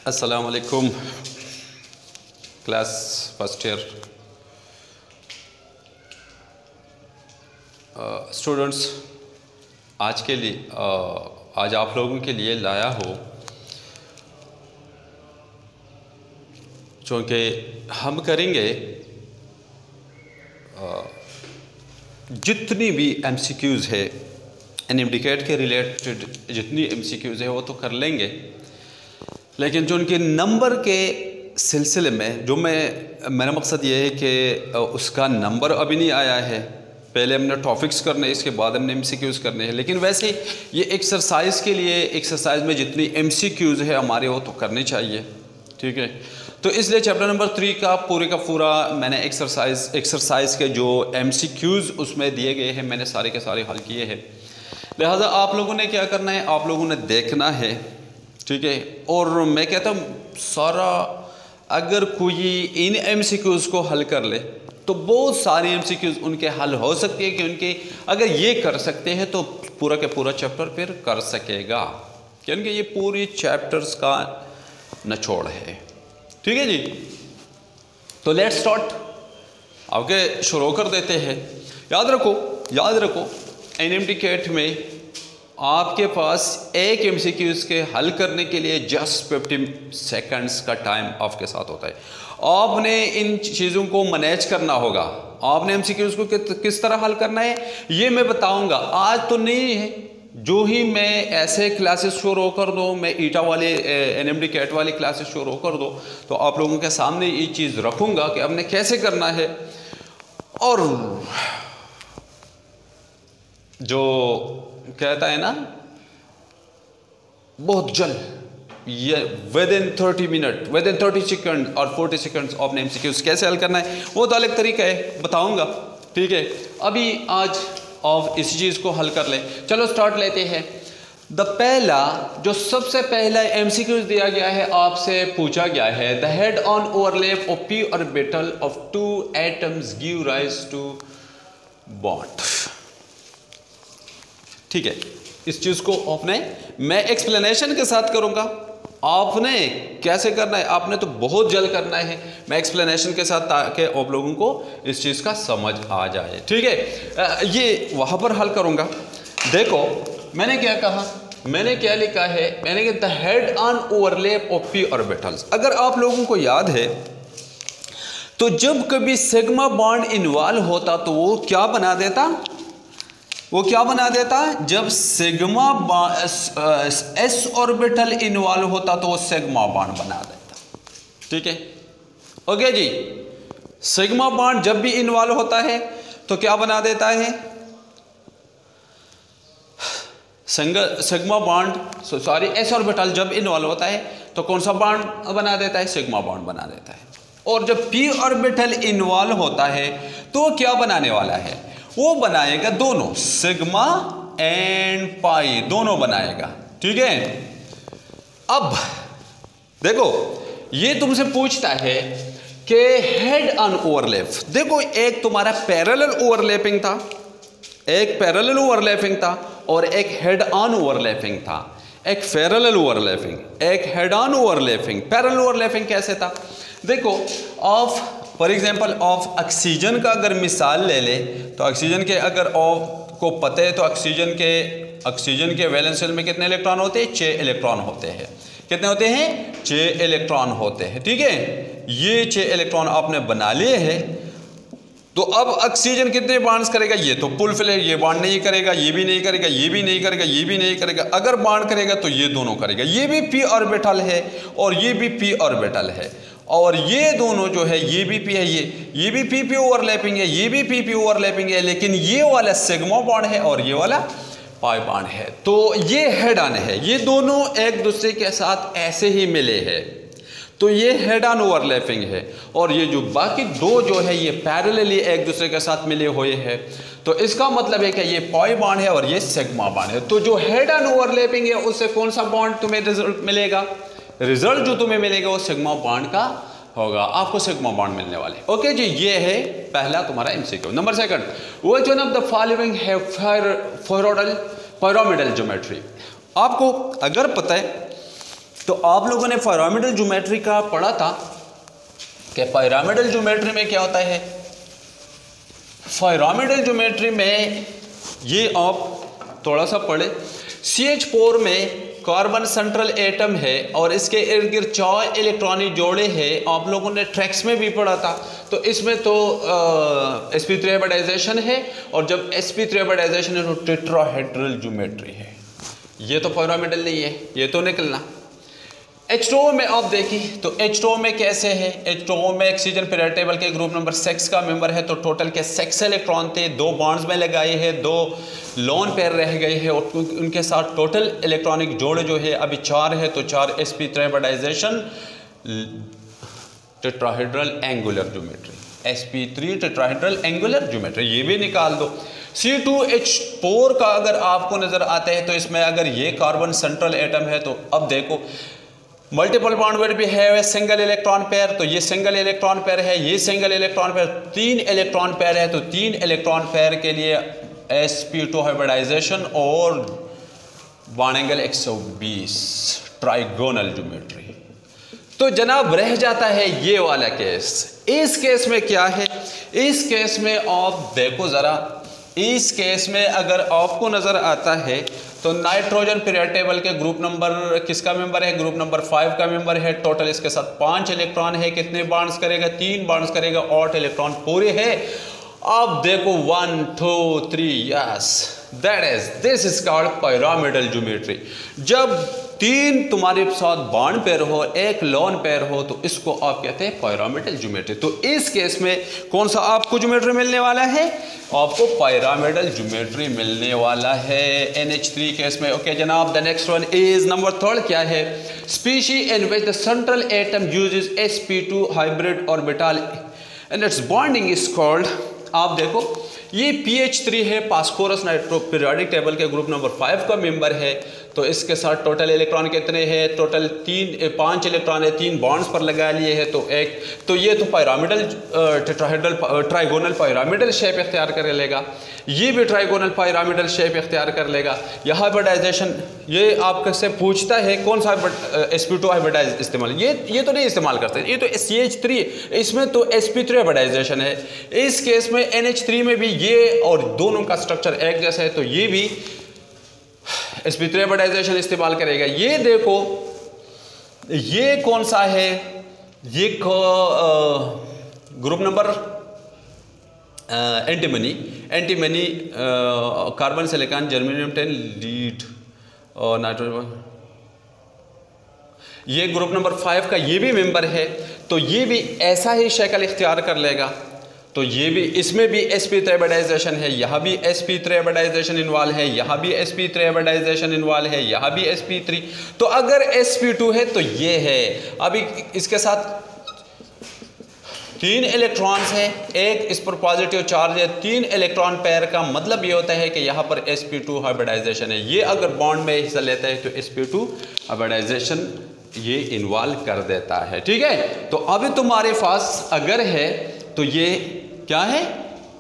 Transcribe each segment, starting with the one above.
अस्सलाम वालेकुम class first year students. आज के लिए आज आप लोगों के लिए लाया हो, चूँकि हम करेंगे जितनी भी MCQs है एनएमडीकेट के रिलेटेड जितनी MCQs है वो तो कर लेंगे, लेकिन जो उनके नंबर के सिलसिले में जो मेरा मकसद ये है कि उसका नंबर अभी नहीं आया है। पहले हमने टॉपिक्स करने, इसके बाद हमने MCQs करने हैं। लेकिन वैसे ये एक्सरसाइज के लिए एक्सरसाइज में जितनी MCQs है हमारे वो तो करनी चाहिए, ठीक है। तो इसलिए चैप्टर नंबर 3 का पूरा मैंने एक्सरसाइज के जो MCQs उसमें दिए गए हैं मैंने सारे के सारे हल किए हैं। लिहाजा आप लोगों ने क्या करना है, आप लोगों ने देखना है, ठीक है। और मैं कहता हूँ सारा अगर कोई इन MCQs को हल कर ले तो बहुत सारी MCQs उनके हल हो सकती है कि उनके अगर ये कर सकते हैं तो पूरा के पूरा चैप्टर फिर कर सकेगा, क्योंकि ये पूरी चैप्टर्स का निचोड़ है, ठीक है जी। तो लेट्स स्टार्ट, आगे शुरू कर देते हैं। याद रखो एनएमडीकेट में आपके पास एक MCQs के हल करने के लिए जस्ट 50 सेकंड्स का टाइम आपके साथ होता है। आपने इन चीज़ों को मैनेज करना होगा। आपने MCQs को किस तरह हल करना है ये मैं बताऊंगा। आज तो नहीं है, जो ही मैं ऐसे क्लासेस शुरू कर दूँ, मैं ईटा वाले एनएमडीकेट वाली क्लासेस शुरू कर दूँ तो आप लोगों के सामने ये चीज़ रखूँगा कि हमने कैसे करना है। और जो कहता है ना बहुत जल्द ये with in 30 minute, with in 30 second और 40 सेकंड्स आपने MCQs कैसे हल करना है वो तो अलग तरीका है, बताऊंगा, ठीक है। अभी आज आप इसी चीज़ को हल कर लें। चलो स्टार्ट लेते हैं। जो सबसे पहला MCQs दिया गया है, आपसे पूछा गया है the head on overlap of p orbital of 2 atoms give rise to bond, ठीक है। इस चीज़ को आपने मैं एक्सप्लेनेशन के साथ करूंगा, आपने कैसे करना है, आपने तो बहुत जल्द करना है, मैं एक्सप्लेनेशन के साथ ताकि आप लोगों को इस चीज़ का समझ आ जाए, ठीक है। ये वहाँ पर हल करूंगा। देखो मैंने क्या कहा, मैंने क्या लिखा है, मैंने कहा the head on overlap of p orbitals. अगर आप लोगों को याद है तो जब कभी सिग्मा बॉन्ड इन्वॉल्व होता तो वो क्या बना देता, जब सिग्मा s ऑर्बिटल इन्वॉल्व होता तो वो सिग्मा बॉन्ड बना देता, ठीक है। ओके जी, सिग्मा बॉन्ड जब भी इन्वॉल्व होता है तो क्या बना देता है, सिग्मा बॉन्ड s ऑर्बिटल जब इन्वॉल्व होता है तो कौन सा बॉन्ड बना देता है, सिग्मा बॉन्ड बना देता है। और जब p ऑर्बिटल इन्वॉल्व होता है तो क्या बनाने वाला है, वो बनाएगा दोनों सिग्मा एंड पाई, दोनों बनाएगा, ठीक है। अब देखो ये तुमसे पूछता है कि हेड ऑन ओवरलैप, देखो एक तुम्हारा पैरेलल ओवरलैपिंग था और एक हेड ऑन ओवरलैपिंग था। एक पैरेलल ओवरलैपिंग, एक head on overlapping. Parallel overlapping कैसे था, देखो फॉर एग्जांपल ऑफ ऑक्सीजन का अगर मिसाल ले ले तो ऑक्सीजन के अगर को पता है तो ऑक्सीजन के वैलेंस शेल में कितने इलेक्ट्रॉन होते हैं, 6 इलेक्ट्रॉन होते हैं। कितने होते हैं, 6 इलेक्ट्रॉन होते हैं, ठीक है। ये 6 इलेक्ट्रॉन आपने बना लिए हैं। तो अब ऑक्सीजन कितने बॉन्ड्स करेगा, ये तो पुल फिल है, ये बॉन्ड नहीं करेगा, ये भी नहीं करेगा, ये भी नहीं करेगा, ये भी नहीं करेगा। अगर बॉन्ड करेगा तो ये दोनों करेगा, ये भी p ऑर्बिटल है और ये भी p ऑर्बिटल है, और ये दोनों जो है ये भी p है, ये भी p ओवरलैपिंग है, ये भी p ओवरलैपिंग है, लेकिन ये वाला सिग्मा बॉन्ड है और ये वाला पाई बॉन्ड है। तो ये हेड ऑन है, ये दोनों एक दूसरे के साथ ऐसे ही मिले हैं, तो ये हेड ऑन ओवरलैपिंग है। और ये जो बाकी दो जो है ये पैरेलली एक दूसरे के साथ मिले हुए हैं, तो इसका मतलब है कि ये पाई बॉन्ड है और ये सिग्मा बॉन्ड है। तो जो हेड ऑन ओवरलैपिंग है उससे कौन सा बॉन्ड तुम्हें रिजल्ट जो तुम्हें मिलेगा वो सिग्मा बॉन्ड का होगा, आपको सिग्मा बॉन्ड मिलने वाले। ओके जी, ये है पहला तुम्हारा MCQ। Number second, which one of the following have pyramidal geometry. आपको अगर पता है तो आप लोगों ने पिरामिडल ज्योमेट्री का पढ़ा था कि पिरामिडल ज्योमेट्री में क्या होता है। पिरामिडल ज्योमेट्री में ये आप थोड़ा सा पढ़े, CH4 में कार्बन सेंट्रल एटम है और इसके इर्द गिर्द 4 इलेक्ट्रॉनिक जोड़े हैं। आप लोगों ने ट्रैक्स में भी पढ़ा था। तो इसमें तो sp3 हाइब्रिडाइजेशन है, और जब sp3 हाइब्रिडाइजेशन है तो टेट्राहेड्रल ज्योमेट्री है। ये तो पिरामिडल नहीं है, ये तो निकलना। H2O में आप देखिए तो H2O में कैसे है। H2O में ऑक्सीजन पीरियड टेबल के ग्रुप नंबर 6 का मेंबर है, तो टोटल के 6 इलेक्ट्रॉन थे, 2 बॉन्ड्स में लगाए हैं, 2 लोन पेयर रह गए हैं, और उनके साथ टोटल इलेक्ट्रॉनिक जोड़े जो है अभी 4 है। तो 4 sp3 hybridization tetrahedral angular geometry, sp3 tetrahedral angular geometry, ये भी निकाल दो। C2H4 का अगर आपको नज़र आता है तो इसमें अगर ये कार्बन सेंट्रल एटम है, तो अब देखो मल्टीपल बॉन्ड वेट भी है, सिंगल इलेक्ट्रॉन पेयर, तो ये सिंगल इलेक्ट्रॉन पेयर है, ये single electron pair, 3 electron pair है। तो 3 इलेक्ट्रॉन पेयर के लिए sp2 हाइब्रिडाइजेशन और बॉन्ड एंगल 120 ट्राइगोनल ज्योमेट्री। तो जनाब रह जाता है ये वाला केस। इस केस में क्या है, इस केस में आप देखो ज़रा, इस केस में अगर आपको नज़र आता है तो नाइट्रोजन पीरियड टेबल के ग्रुप नंबर किसका मेंबर है, ग्रुप नंबर 5 का मेंबर है। टोटल इसके साथ 5 इलेक्ट्रॉन है, कितने बॉन्ड्स करेगा, 3 बॉन्ड्स करेगा, 8 इलेक्ट्रॉन पूरे है। अब देखो 1 2 3, yes this is called pyramidal geometry. जब 3 तुम्हारे साथ बॉन्ड पेयर हो, 1 लोन पेयर हो, तो इसको आप कहते हैं पिरामिडल ज्योमेट्री। तो इस केस में कौन सा आपको ज्योमेट्री मिलने वाला है, आपको पिरामिडल ज्योमेट्री मिलने वाला है NH3 केस में। ओके जनाब, the next one is number 3 क्या है, species in which the central atom uses sp2 hybrid orbital and it's bonding is called. आप देखो ये pH3 है, फास्फोरस नाइट्रो पीरियोडिक टेबल के ग्रुप नंबर 5 का मेंबर है। तो इसके साथ टोटल इलेक्ट्रॉन कितने हैं, टोटल 5 इलेक्ट्रॉन है, 3 बॉन्ड्स पर लगा लिए हैं, तो एक तो ये तो pyramidal tetrahedral trigonal pyramidal shape इख्तियार कर लेगा, ये भी ट्राइगोनल पिरामिडल शेप इख्तियार कर लेगा। यह हाइब्रिडाइजेशन ये आपसे पूछता है कौन सा sp2 हाइब्रिडाइज इस्तेमाल, ये तो नहीं इस्तेमाल करते, ये तो CH3, इसमें तो sp3 हाइब्रिडाइजेशन है। इस केस में NH3 में भी ये और दोनों का स्ट्रक्चर एक जैसा है, तो ये भी sp3 हाइब्रिडाइजेशन इस्तेमाल करेगा। ये देखो ये कौन सा है, ये group number antimony carbon silicon germanium 10 lead और नाइट्रोजन, ये ग्रुप नंबर 5 का ये भी मेंबर है। तो ये भी ऐसा ही शक्ल इख्तियार कर लेगा। तो ये भी, इसमें भी sp3 हाइब्रिडाइजेशन है, यहाँ भी sp3 हाइब्रिडाइजेशन इन्वॉल्व है, यहाँ भी sp3 हाइब्रिडाइजेशन इन्वॉल्व है, यहाँ भी sp3। तो अगर sp2 है तो ये है। अभी इसके साथ 3 इलेक्ट्रॉन्स हैं, एक इस पर पॉजिटिव चार्ज है, 3 इलेक्ट्रॉन पेयर का मतलब ये होता है कि यहाँ पर sp2 हाइब्रिडाइजेशन है। ये अगर बॉन्ड में हिस्सा लेता है तो sp2 हाइब्रिडाइजेशन ये इन्वॉल्व कर देता है। ठीक है, तो अभी तुम्हारे पास अगर है तो ये क्या है,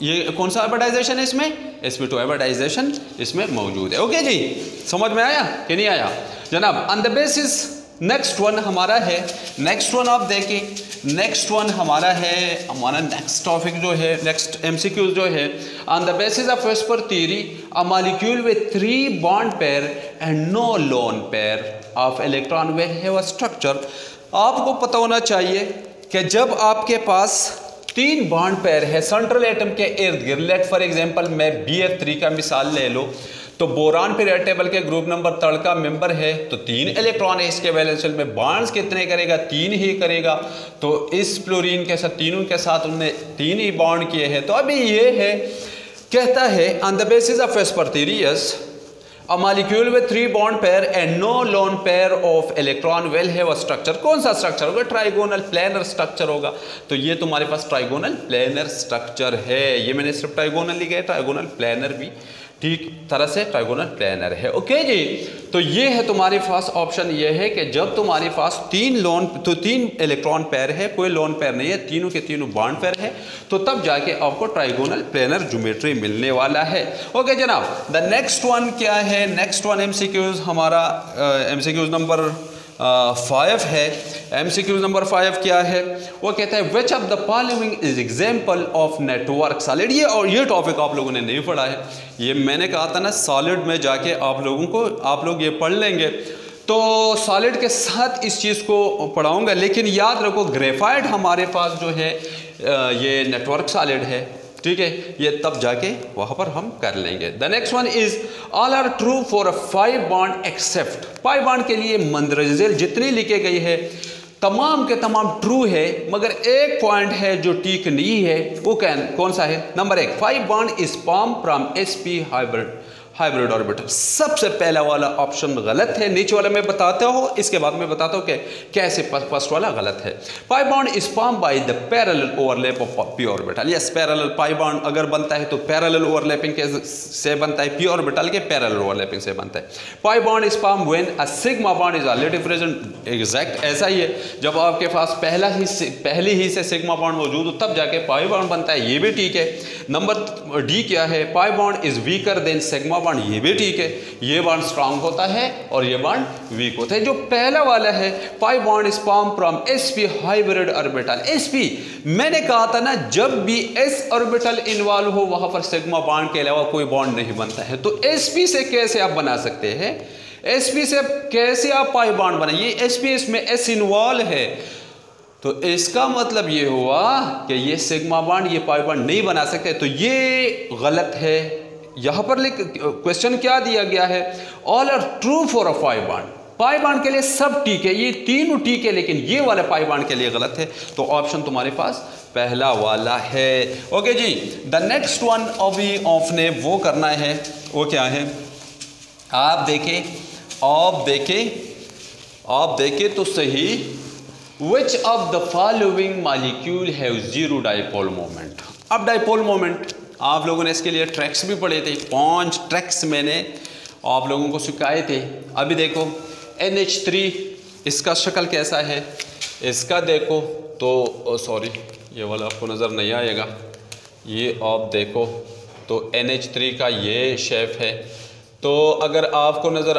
ये कौन सा हाइब्रिडाइजेशन है, इसमें sp2 हाइब्रिडाइजेशन इसमें मौजूद है। ओके जी, समझ में आया कि नहीं आया जनाब। On the basis next one हमारा है, नेक्स्ट वन आप देखिए, नेक्स्ट वन हमारा है, हमारा नेक्स्ट टॉपिक जो है, नेक्स्ट MCQ जो है, on the basis of VSEPR theory a molecule with 3 bond pair and no lone pair of electron will have a structure. आपको पता होना चाहिए कि जब आपके पास 3 बॉन्ड पेयर है सेंट्रल एटम के इर्द गिर्द, लेट फॉर एग्जांपल मैं BF3 का मिसाल ले लो, तो बोरान पीरियड टेबल के ग्रुप नंबर 3 का मेंबर है, तो 3 इलेक्ट्रॉन है इसके वैलेंस शेल में, बॉन्ड्स कितने करेगा, 3 ही करेगा। तो इस फ्लोरीन के साथ तीनों के साथ उन्होंने 3 ही बॉन्ड किए हैं। तो अभी ये है, कहता है on the basis of VSEPR theory a molecule with 3 bond pair and no lone pair of electron will have a structure. कौन सा स्ट्रक्चर होगा, ट्राइगोनल प्लेनर स्ट्रक्चर होगा। तो ये तुम्हारे पास ट्राइगोनल प्लेनर स्ट्रक्चर है। ये मैंने सिर्फ ट्राइगोनल लिखा है, ट्राइगोनल प्लेनर भी ठीक तरह से ट्राइगोनल प्लेनर है। ओके जी, तो ये है तुम्हारे पास ऑप्शन, ये है कि जब तुम्हारे पास 3 इलेक्ट्रॉन पेयर है, कोई लोन पेयर नहीं है, तीनों के तीनों बॉन्ड पेयर है, तो तब जाके आपको ट्राइगोनल प्लेनर ज्योमेट्री मिलने वाला है। ओके जनाब, द नेक्स्ट वन क्या है, नेक्स्ट वन MCQs हमारा MCQs नंबर 5 है। MCQ नंबर 5 क्या है? वो कहता है which of the following is example of network solid. ये टॉपिक आप लोगों ने नहीं पढ़ा है, ये मैंने कहा था ना सॉलिड में जाके आप लोग ये पढ़ लेंगे, तो सॉलिड के साथ इस चीज़ को पढ़ाऊंगा। लेकिन याद रखो ग्रेफाइट हमारे पास जो है ये नेटवर्क सॉलिड है, ठीक है, ये तब जाके वहाँ पर हम कर लेंगे। The next one is all are true for 5 bond except. 5 bond के लिए मंदरजेल जितनी लिखे गई है तमाम के तमाम ट्रू है, मगर एक पॉइंट है जो ठीक नहीं है, वो कौन सा है? Number 1, 5 bond is form from sp hybrid orbital. सबसे पहला वाला ऑप्शन गलत है, नीचे वाला मैं बताता हूँ, इसके बाद मैं बताता हूँ कि कैसे फर्स्ट वाला गलत है। 5 bond is form by the parallel overlap of p orbital. Yes, parallel 5 bond अगर बनता है तो पैरेलल ओवरलैपिंग से बनता है, p ऑर्बिटल के पैरेलल ओवरलैपिंग से बनता है। 5 bond is form when a sigma bond is already present. Exact ऐसा ही है, जब आपके पास पहले ही से सिग्मा बॉन्ड मौजूद हो तब जाके 5 बॉन्ड बनता है, ये भी ठीक है। नंबर डी क्या है? 5 bond is weaker then sigma bond, ये भी ठीक है, ये बॉन्ड स्ट्रांग होता है और ये बॉन्ड वीक होता है। जो पहला वाला है 5 bond is form from sp hybrid orbital. sp मैंने कहा था ना, जब भी s ऑर्बिटल इन्वॉल्व हो वहां पर सिग्मा बॉन्ड के अलावा कोई बॉन्ड नहीं बनता है। तो sp से कैसे आप बना सकते हैं? sp से कैसे आप 5 बॉन्ड बनाइए? sp इसमें s इन्वॉल्व है, तो इसका मतलब ये हुआ कि ये सिग्मा बॉन्ड ये 5 बॉन्ड नहीं बना सकते, तो ये गलत है। यहाँ पर क्वेश्चन क्या दिया गया है? All are true for a 5 bond. 5 bond के लिए सब ठीक है, ये तीनों ठीक है, लेकिन ये वाला 5 बॉन्ड के लिए गलत है, तो ऑप्शन तुम्हारे पास पहला वाला है। ओके जी, द नेक्स्ट वन अभी आपने वो करना है, वो क्या है? आप देखें तो सही, which of the following molecule have zero dipole moment. अब डाइपोल मोमेंट आप लोगों ने इसके लिए ट्रैक्स भी पढ़े थे, 5 ट्रैक्स मैंने आप लोगों को सिखाए थे। अभी देखो NH3 इसका शक्ल कैसा है, इसका देखो तो सॉरी ये वाला आपको नज़र नहीं आएगा, ये आप देखो तो NH3 का ये शेप है। तो अगर आपको नज़र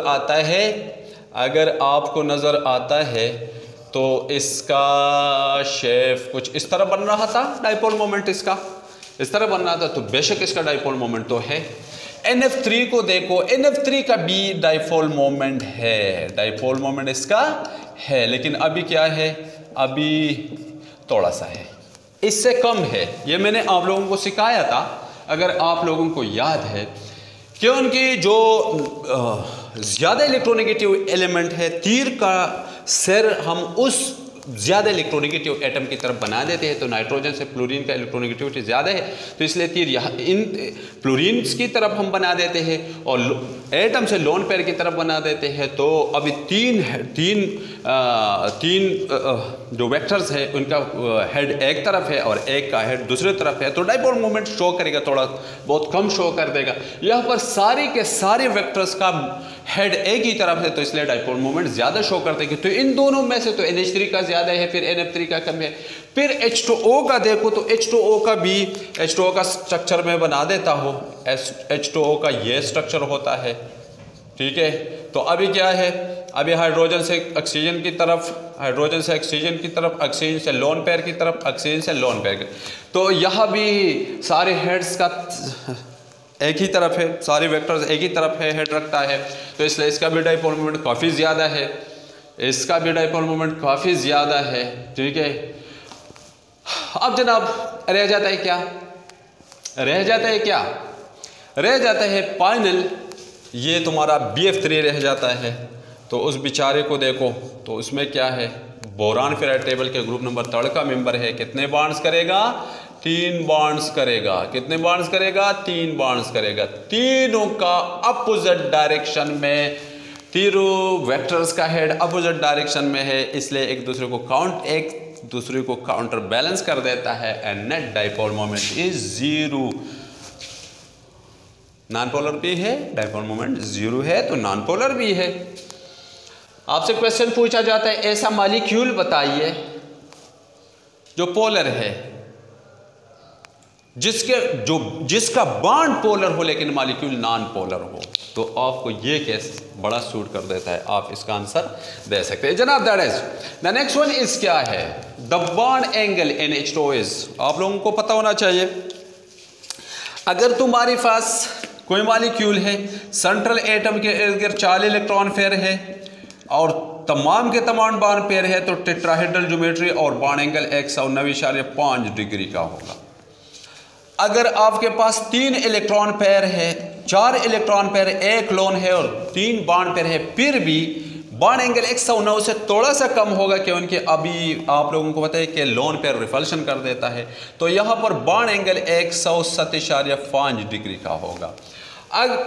आता है तो इसका शेप कुछ इस तरह बन रहा था, डाइपोल मोमेंट इसका इस तरह बन रहा था, तो बेशक इसका डाइपोल मोमेंट तो है। NF3 को देखो, NF3 का भी डाइपोल मोमेंट है, डाइपोल मोमेंट इसका है, लेकिन अभी क्या है? अभी थोड़ा सा है, इससे कम है। ये मैंने आप लोगों को सिखाया था, अगर आप लोगों को याद है, क्योंकि जो ज़्यादा इलेक्ट्रोनेगेटिव एलिमेंट है, तीर का सिर हम उस ज़्यादा इलेक्ट्रोनेगेटिव एटम की तरफ बना देते हैं, तो नाइट्रोजन से फ्लोरीन का इलेक्ट्रोनेगेटिविटी ज़्यादा है, तो इसलिए तीर यहाँ इन फ्लोरीन्स की तरफ हम बना देते हैं और एटम से लोन पेयर की तरफ बना देते हैं। तो अभी तीन जो वेक्टर्स है उनका हेड एक तरफ है और एक का हेड दूसरे तरफ है, तो डाइपोल मोमेंट शो करेगा, थोड़ा बहुत कम शो कर देगा। यहाँ पर सारे के सारे वेक्टर्स का हेड एक ही तरफ है, तो इसलिए डाइपोल मोमेंट ज़्यादा शो कर देगी। तो इन दोनों में से तो NH3 का ज़्यादा है, फिर NF3 का कम है। फिर H2O का देखो तो H2O का भी H2O का स्ट्रक्चर में बना देता हूँ, H2O का ये स्ट्रक्चर होता है, ठीक है। तो अभी क्या है? अभी हाइड्रोजन से ऑक्सीजन की तरफ, हाइड्रोजन से ऑक्सीजन की तरफ, ऑक्सीजन से लोन पेयर की तरफ, ऑक्सीजन से लोन पेयर की, तो यहाँ भी सारे हेड्स का एक ही तरफ है, सारे वेक्टर्स एक ही तरफ है, हेड रखता है, तो इसलिए इसका भी डाइपोल मोमेंट काफ़ी ज़्यादा है, इसका भी डाइपोल मोमेंट काफ़ी ज़्यादा है, ठीक है। अब जनाब रह जाता है क्या? रह जाता है फाइनल, ये तुम्हारा BF3 रह जाता है। तो उस बेचारे को देखो तो उसमें क्या है? बोरान फेराइड टेबल के ग्रुप नंबर 3 का मेंबर है। कितने बॉन्ड्स करेगा? 3 बॉन्ड्स करेगा। कितने बॉन्ड्स करेगा? 3 बॉन्ड्स करेगा। तीनों का अपोजिट डायरेक्शन में, तीनों वेक्टर्स का हेड अपोजिट डायरेक्शन में है, इसलिए एक दूसरे को काउंटर बैलेंस कर देता है and net dipole moment is 0। Non polar भी है, डाइपोल मोमेंट 0 है, तो नॉन पोलर भी है। आपसे क्वेश्चन पूछा जाता है ऐसा मॉलिक्यूल बताइए जो पोलर है, जिसका बॉन्ड पोलर हो लेकिन मॉलिक्यूल नॉन पोलर हो, तो आपको ये केस बड़ा सूट कर देता है, आप इसका आंसर दे सकते हैं जनाब। That is the next one is क्या है, the bond angle in H2O is. आप लोगों को पता होना चाहिए, अगर तुम्हारे पास कोई मॉलिक्यूल है, सेंट्रल एटम के इर्द गिर्द 4 इलेक्ट्रॉन पेयर है और तमाम के तमाम बॉन्ड पेयर है, तो टेट्राहेड्रल ज्योमेट्री और बॉन्ड एंगल 190.5 डिग्री का होगा। अगर आपके पास 3 इलेक्ट्रॉन पेयर है, 4 इलेक्ट्रॉन पेयर, 1 लोन है और 3 बॉन्ड पेयर है, फिर भी बॉन्ड एंगल 109 से थोड़ा सा कम होगा, क्योंकि अभी आप लोगों को पता है कि लोन पेयर रिपल्शन कर देता है, तो यहाँ पर बॉन्ड एंगल 107.5 डिग्री का होगा।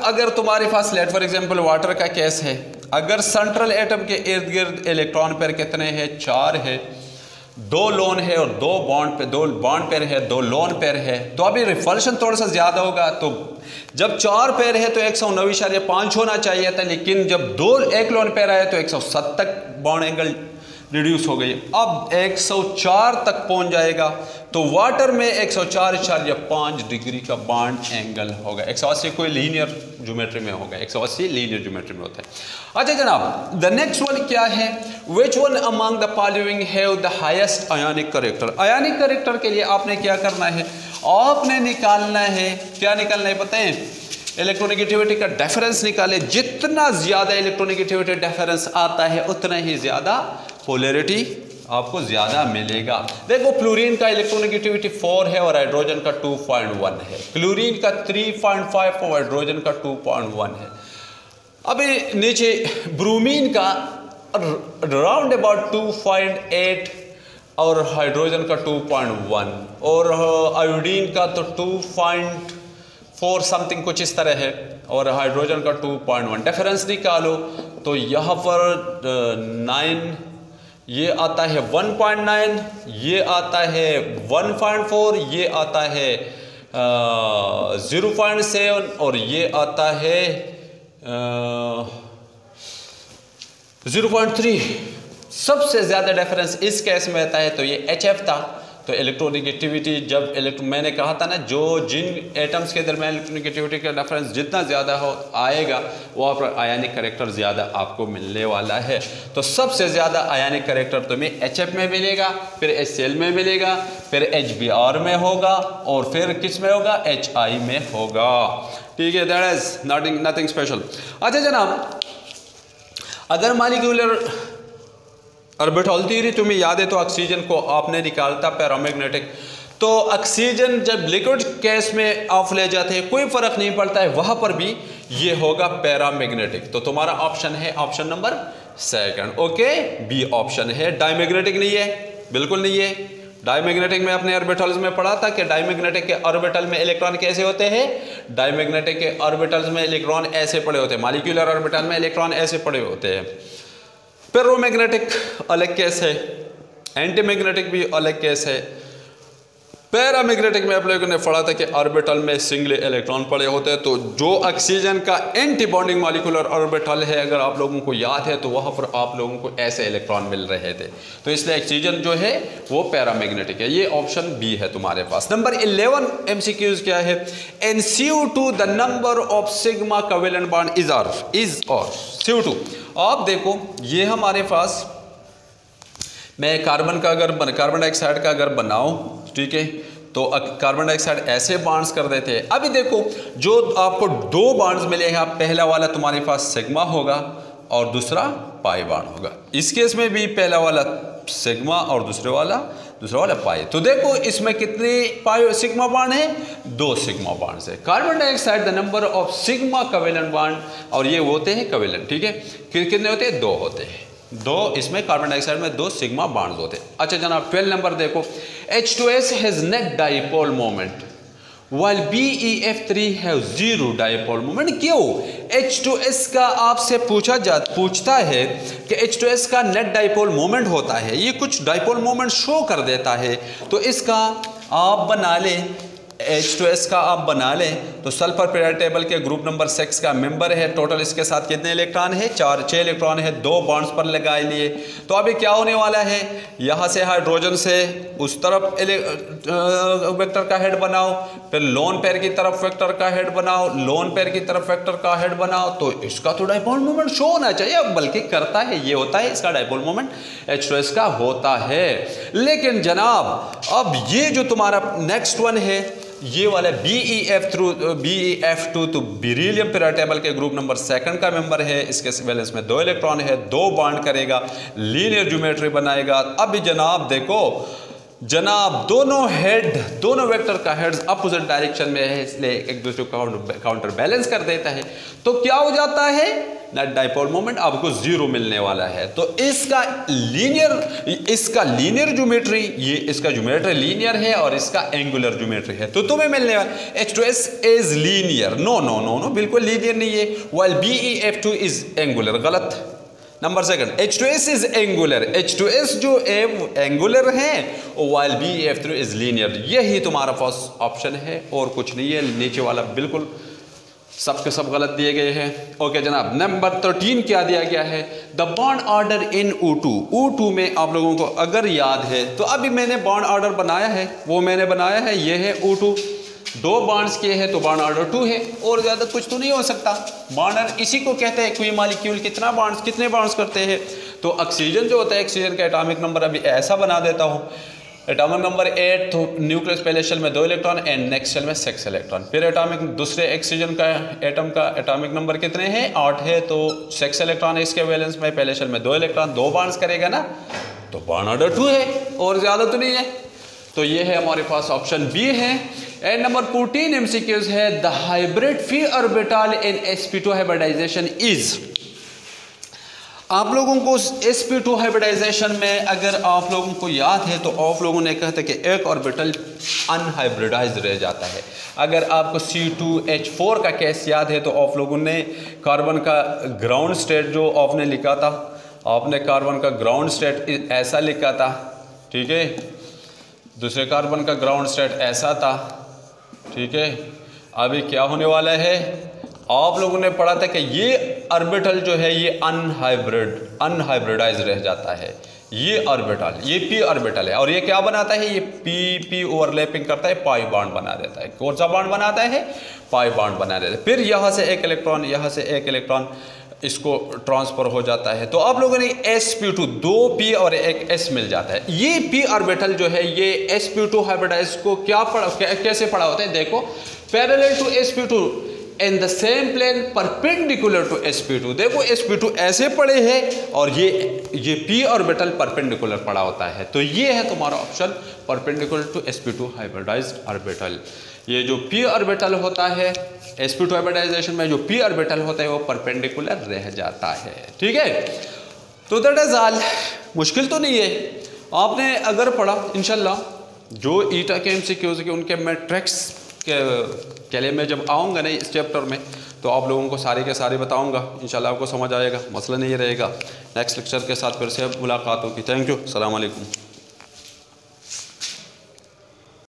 अगर तुम्हारे पास लेट फॉर एग्जांपल वाटर का केस है, अगर सेंट्रल एटम के इर्द गिर्द इलेक्ट्रॉन पेयर कितने हैं, 4 है, 2 लोन है और 2 बॉन्ड पेयर है, 2 लोन पेयर है, तो अभी रिपल्शन थोड़ा सा ज़्यादा होगा। तो जब 4 पेयर है तो 190.5 होना चाहिए था, लेकिन जब 1 लोन पेयर आया तो 107 तक बॉन्ड एंगल रिड्यूस हो गई, अब 104 तक पहुंच जाएगा। तो वाटर में 104.5 डिग्री का बॉन्ड एंगल होगा। 180 कोई लीनियर ज्योमेट्री में होगा, 180 लीनियर ज्योमेट्री में होता है। अच्छा जनाब, द नेक्स्ट वन क्या है, which one among the following have the highest ionic character. Ionic character के लिए आपने क्या करना है, आपने निकालना है, क्या निकालना है पता है, इलेक्ट्रोनेगेटिविटी का डिफरेंस निकाले। जितना ज्यादा इलेक्ट्रोनेगेटिविटी डिफरेंस आता है उतना ही ज्यादा पोलैरिटी आपको ज्यादा मिलेगा। देखो फ्लोरीन का इलेक्ट्रोनेगेटिविटी 4 है और हाइड्रोजन का 2.1 है, क्लोरीन का 3.5 और हाइड्रोजन का 2.1 है। अभी नीचे ब्रोमीन का राउंड अबाउट 2.8 और हाइड्रोजन का 2.1 और आयोडीन का तो 2.4 समथिंग कुछ इस तरह है और हाइड्रोजन का 2.1। डिफरेंस निकालो तो यहाँ पर 9 ये आता है 1.9, ये आता है 1.4, ये आता है 0.7 और ये आता है 0.3। सबसे ज़्यादा डिफरेंस इस केस में आता है तो ये HF था। तो इलेक्ट्रोनेगेटिविटी जब मैंने कहा था ना, जिन एटम्स के दरमियान इलेक्ट्रोनेगेटिविटी का डिफरेंस जितना ज़्यादा हो आएगा वो पर आयनिक कैरेक्टर ज़्यादा आपको मिलने वाला है। तो सबसे ज़्यादा आयनिक कैरेक्टर तुम्हें HF में मिलेगा, फिर HCl में मिलेगा, फिर HBr में होगा और फिर किस में होगा, HI में होगा। ठीक है, दैट इज नथिंग स्पेशल। अच्छा जनाब, अगर मॉलिक्यूलर ऑर्बिटल थ्योरी तुम्हें याद है तो ऑक्सीजन को आपने निकालता पैरामैग्नेटिक, तो ऑक्सीजन जब लिक्विड केस में आप ले जाते हैं कोई फर्क नहीं पड़ता है, वहां पर भी ये होगा पैरामैग्नेटिक। तो तुम्हारा ऑप्शन है option number 2, okay, B option है। डायमैग्नेटिक नहीं है, बिल्कुल नहीं है। डायमैग्नेटिक में अपने ऑर्बिटल्स में पढ़ा था कि डायमैग्नेटिक के ऑर्बिटल में इलेक्ट्रॉन कैसे होते हैं, डायमैग्नेटिक के ऑर्बिटल्स में इलेक्ट्रॉन ऐसे पड़े होते हैं, मॉलिक्यूलर ऑर्बिटल में इलेक्ट्रॉन ऐसे पड़े होते हैं। पैरामैग्नेटिक अलग केस है, एंटी मैग्नेटिक भी अलग केस है। पैरामैग्नेटिक में आप लोगों ने पढ़ा था कि ऑर्बिटल में सिंगल इलेक्ट्रॉन पड़े होते हैं। तो जो ऑक्सीजन का एंटी बॉन्डिंग मॉलिक्यूलर ऑर्बिटल है, अगर आप लोगों को याद है तो वहाँ पर आप लोगों को ऐसे इलेक्ट्रॉन मिल रहे थे, तो इसलिए ऑक्सीजन जो है वो पैरामैग्नेटिक है। ये ऑप्शन बी है तुम्हारे पास। नंबर 11 MCQs क्या है, इन CO2 the number of sigma covalent bond is और CO2। आप देखो ये हमारे पास, मैं कार्बन डाइऑक्साइड का अगर बनाऊं, ठीक है, तो कार्बन डाइऑक्साइड ऐसे बॉन्ड्स कर देते हैं। अभी देखो जो आपको 2 बॉन्ड्स मिलेगा, पहला वाला तुम्हारे पास सिग्मा होगा और दूसरा पाई बॉन्ड होगा। इस केस में भी पहला वाला सिग्मा और दूसरा वाला पाई। तो देखो इसमें कितने पाई सिग्मा बॉन्ड है, 2 सिग्मा बॉन्ड्स है। Carbon dioxide the number of sigma covalent bond, और ये होते हैं कोवेलेंट, ठीक है, कितने होते हैं, 2 होते हैं। 2 इसमें कार्बन डाइऑक्साइड में 2 सिग्मा बॉन्ड्स होते हैं। अच्छा जनाब 12 नंबर देखो, H2S has net dipole moment while BeF3 have 0 dipole moment. क्यों? H2S का आपसे पूछता है कि H2S का नेट डाइपोल मोमेंट होता है, ये कुछ डाइपोल मोमेंट शो कर देता है। तो इसका आप बना लें H2S का आप बना लें तो सल्फर पीरियड टेबल के ग्रुप नंबर 6 का मेंबर है। टोटल इसके साथ कितने इलेक्ट्रॉन है? 6 इलेक्ट्रॉन है, 2 बॉन्ड्स पर लगाए लिए। तो अभी क्या होने वाला है, यहाँ से हाइड्रोजन से उस तरफ वेक्टर का हेड बनाओ, फिर लोन पेयर की तरफ वेक्टर का हेड बनाओ, लोन पेयर की तरफ वेक्टर का हेड बनाओ, तो इसका तो डाइपोल मोमेंट शो होना चाहिए, बल्कि करता है, ये होता है इसका डाइपोल मोमेंट H2S का होता है। लेकिन जनाब अब ये जो तुम्हारा नेक्स्ट वन है, ये वाला BeF2 तो बेरिलियम पीरियड टेबल के ग्रुप नंबर 2 का मेंबर है। इसके वैलेंस में 2 इलेक्ट्रॉन है, 2 बॉन्ड करेगा, लीनियर ज्योमेट्री बनाएगा। अब जनाब देखो जनाब दोनों वेक्टर का हेड्स अपोजिट डायरेक्शन में है, इसलिए एक दूसरे को काउंटर बैलेंस कर देता है। तो क्या हो जाता है, नेट डाइपोल मोमेंट आपको 0 मिलने वाला है। तो इसका लीनियर ज्योमेट्री, ये इसका ज्योमेट्री लीनियर है और इसका एंगुलर ज्योमेट्री है। तो तुम्हें मिलने वाला H2S इज लीनियर, नो बिल्कुल लीनियर नहीं है। व्हाइल BeF2 इज एंगुलर, गलत। Number 2 H2S is angular, H2S जो एंगुलर है, व्हाइल BeF3 इज लीनियर। यही तुम्हारा फर्स्ट ऑप्शन है और कुछ नहीं है। नीचे वाला बिल्कुल सब के सब गलत दिए गए हैं। ओके जनाब, नंबर 13 क्या दिया गया है, the bond order in U2 में आप लोगों को अगर याद है तो अभी मैंने बॉन्ड ऑर्डर बनाया है, वो मैंने बनाया है, ये है U2, 2 बॉन्ड्स के हैं तो बॉन्ड ऑर्डर 2 है, और ज़्यादा कुछ तो नहीं हो सकता। बॉन्ड ऑर्डर इसी को कहते हैं, कोई मॉलिक्यूल कितने बॉन्ड्स करते हैं। तो ऑक्सीजन जो होता है, ऑक्सीजन का एटॉमिक नंबर अभी ऐसा बना देता हूँ, एटॉमिक नंबर 8, तो न्यूक्लियस पहले शेल में 2 इलेक्ट्रॉन एंड नेक्स्ट शेल में 6 इलेक्ट्रॉन। फिर एटॉमिक दूसरे ऑक्सीजन का एटम का एटॉमिक नंबर कितने हैं, 8 है, तो 6 इलेक्ट्रॉन है इसके वैलेंस में, पहले शेल में 2 इलेक्ट्रॉन, 2 बॉन्ड्स करेगा ना, तो बॉन्ड ऑर्डर 2 है और ज़्यादा तो नहीं है। तो ये है हमारे पास ऑप्शन बी है। एंड नंबर 14 MCQs है, the hybrid free orbital in sp2 hybridization is. आप लोगों को sp2 हाइब्रिडाइजेशन में अगर आप लोगों को याद है तो आप लोगों ने कहते कि एक ऑर्बिटल अनहाइब्रिडाइज रह जाता है। अगर आपको C2H4 का केस याद है तो आप लोगों ने कार्बन का ग्राउंड स्टेट जो आपने लिखा था, आपने कार्बन का ग्राउंड स्टेट ऐसा लिखा था, ठीक है, दूसरे कार्बन का ग्राउंड स्टेट ऐसा था, ठीक है। अभी क्या होने वाला है, आप लोगों ने पढ़ा था कि ये ऑर्बिटल जो है ये अनहाइब्रिडाइज रह जाता है। ये ऑर्बिटल, ये p ऑर्बिटल है और ये क्या बनाता है, ये p ओवरलैपिंग करता है, पाई बॉन्ड बना देता है। कौन सा बॉन्ड बनाता है, पाई बॉन्ड बना देता है। फिर यहाँ से एक इलेक्ट्रॉन, यहाँ से एक इलेक्ट्रॉन इसको ट्रांसफर हो जाता है। तो आप लोगों ने sp2 2 p और एक s मिल जाता है। ये p ऑर्बिटल जो है ये sp2 हाइब्रिडाइज को क्या पढ़ा, कैसे पढ़ा होता है, देखो, parallel to sp2 in the same plane perpendicular to sp2। देखो sp2 ऐसे पड़े हैं और ये p ऑर्बिटल परपेंडिकुलर पड़ा होता है। तो ये है तुम्हारा option, perpendicular to sp2 hybridized orbital. ये जो p ऑर्बिटल होता है sp2 हाइब्रिडाइजेशन में, जो p ऑर्बिटल होता है वो परपेंडिकुलर रह जाता है, ठीक है। तो दैट इज ऑल, मुश्किल तो नहीं है। आपने अगर पढ़ा इंशाल्लाह जो ईटा के MCQs के उनके मैं ट्रिक्स के लिए मैं जब आऊँगा ना इस चैप्टर में तो आप लोगों को सारे के सारे बताऊँगा, इंशाल्लाह आपको समझ आएगा, मसला नहीं रहेगा। नेक्स्ट लेक्चर के साथ फिर से मुलाकात होगी। थैंक यू, अस्सलाम वालेकुम।